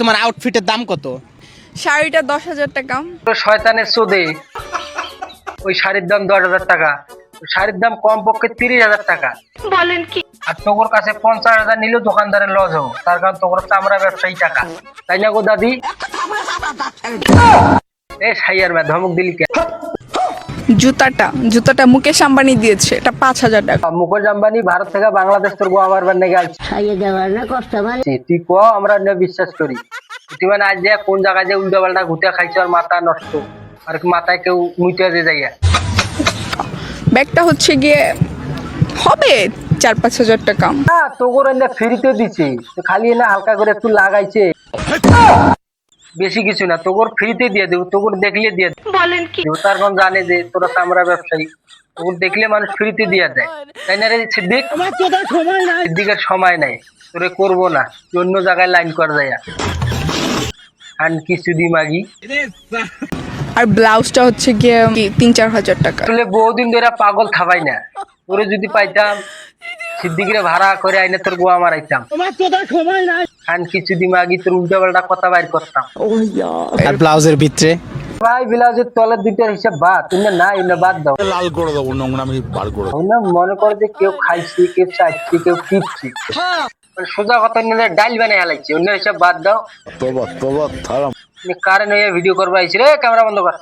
তোমার আউটফিটের দাম কত? শাড়িটা 10,000 টাকা। শয়তানের চোদে ওই শাড়ির দাম 10,000 টাকা, শাড়ির দাম কম পক্ষে 30,000 টাকা। বলেন কি? আর তোর কাছে 50,000 নিলেও দোকানদারের লস হবো, তার কারণ তোর চামড়া ব্যবসায়ী টাকা, তাই না গো দাদি? এ সাইয়ার মা ধমক দিলি কে? জুতাটা মুকেশ আম্বানি দিয়েছে, এটা 5,000 টাকা। মুকেশ আম্বানি ভারত থেকে বাংলাদেশ তোর গোয়া মারবার নেগে আসছে, তুই ক আমরা বিশ্বাস করি। তুই মানে আজ যে কোন জায়গায় যে উল্টা পাল্টা ঘুটে খাইছো আর মাথা নষ্ট, আর মাথায় কেউ মুইতে যে যাইয়া। ব্যাগটা হচ্ছে গিয়ে হবে 4-5 হাজার টাকা। হ্যাঁ তোর এনে ফ্রিতে দিছে, খালি এনে হালকা করে একটু লাগাইছে, বেশি কিছু না, তোর ফ্রিতে দিয়ে দেবো, তোর দেখলে দিয়ে দেবো। বলেন কি? তার কোন জানে যে তোরা চামড়া ব্যবসায়ী, তোর দেখলে মানুষ ফ্রিতে দিয়ে দেয়, তাই না রে সিদ্দিক? সিদ্দিকের সময় নাই, তোরে করবো না, তুই অন্য জায়গায় লাইন কর যাইয়া আন কিছু দি মাগি। আর ব্লাউজটা হচ্ছে গিয়ে 3-4 হাজার টাকা। আসলে বহুদিন ধরে পাগল খাবাই না, তোরে যদি পাইতাম সিদ্দিকরে ভাড়া করে আইনে তোর গোয়া মারাইতাম, আন কিছু দি মাগি তোর উল্টা পাল্টা কথা বাইর করতাম। আর ব্লাউজের ভিতরে ভাই ব্লাউজের তলের দুইটার হিসাব বাদ, তুমি না এনে বাদ দাও, লাল করে দেবো, নোংরামি বার করে দেবো। না মনে করে যে কেউ খাইছে, কেউ চাইছে, কেউ টিপছে, সোজা কথা নিয়ে ডাইল বানিয়ে হালাইছে, অন্য হিসাব বাদ দাও। কারেন্ট হয়ে ভিডিও করবো আইছি রে, ক্যামেরা বন্ধ কর।